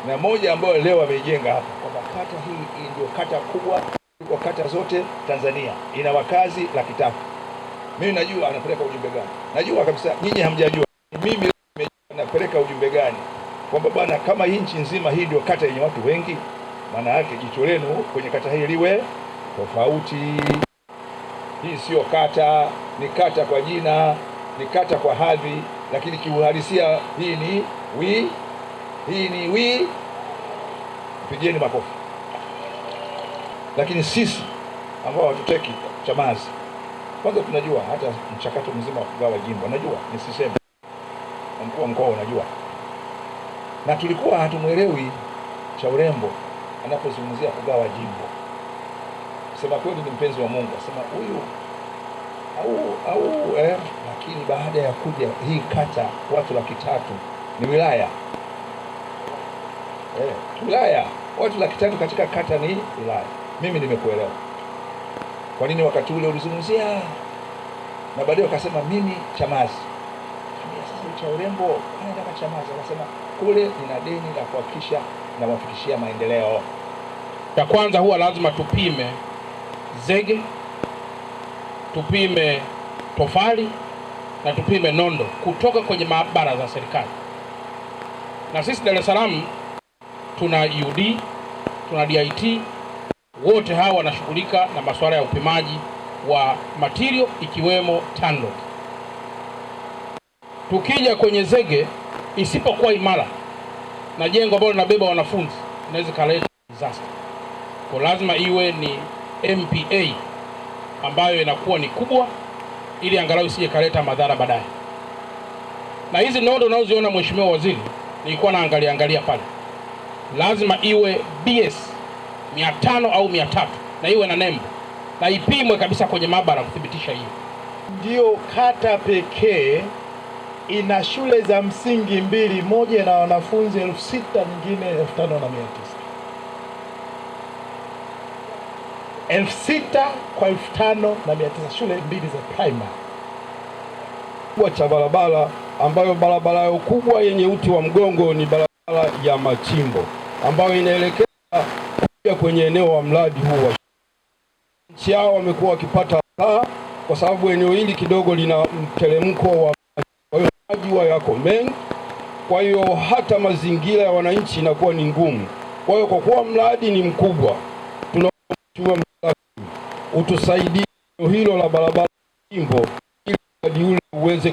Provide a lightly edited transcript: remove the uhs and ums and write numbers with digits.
na moja ambayo leo ameijenga hapa kwamba kata hii ndio kata kubwa kwa kata zote Tanzania, ina wakazi 300,000. Mimi najua anapeleka ujumbe gani, najua kabisa nyinyi hamjajua. Mimi napeleka ujumbe gani kwamba bwana, kama hii nchi nzima hii ndio kata yenye watu wengi, maana yake jicho lenu kwenye kata hii liwe tofauti. Hii sio kata, ni kata kwa jina, ni kata kwa hadhi, lakini kiuhalisia hii ni wi. Pigeni makofi. Lakini sisi ambao hatuteki Chamazi, kwanza tunajua hata mchakato mzima wa kugawa jimbo, najua nisiseme, mkuu wa mkoa unajua, na tulikuwa hatumuelewi Chaurembo anapozungumzia kugawa jimbo. Sema kweli ni mpenzi wa Mungu, asema huyu lakini baada ya kuja hii kata watu 300,000 ni wilaya. Wilaya, watu 300,000 katika kata ni wilaya. Mimi nimekuelewa kwa nini wakati ule ulizungumzia, na baadaye akasema mimi Chamazi. Sasa Chaurembo anataka Chamazi, anasema kule nina deni la kuhakikisha na wafikishia maendeleo. Ya kwanza huwa lazima tupime zege, tupime tofali na tupime nondo kutoka kwenye maabara za serikali. Na sisi Dar es Salaam tuna UD, tuna DIT, wote hawa wanashughulika na masuala ya upimaji wa material ikiwemo TANROADS. Tukija kwenye zege, isipokuwa imara na jengo ambalo linabeba wanafunzi, inaweza kaleta disaster. Kwa lazima iwe ni MPA ambayo inakuwa ni kubwa, ili angalau isije kaleta madhara baadaye. Na hizi nondo unazoziona Mheshimiwa Waziri, nilikuwa naangalia pale, lazima iwe BS 500 au 300 na iwe na nembo na ipimwe kabisa kwenye maabara kuthibitisha hiyo. Ndio kata pekee ina shule za msingi 2, moja na wanafunzi 6,000, nyingine 5,900. 6,000 kwa 5,900, shule 2 za primary. Kwa cha barabara ambayo barabara yao kubwa yenye uti wa mgongo ni barabara ya Machimbo ambayo inaelekea kwenye eneo wa mradi huu. Nchi yao wamekuwa wakipata hasara kwa sababu eneo hili kidogo lina mteremko wa maji yako mengi, kwa hiyo hata mazingira ya wananchi inakuwa ni ngumu. Kwa hiyo kwa kuwa mradi ni mkubwa, tunaomba utusaidie hilo la barabara Machimbo ili mradi ule uweze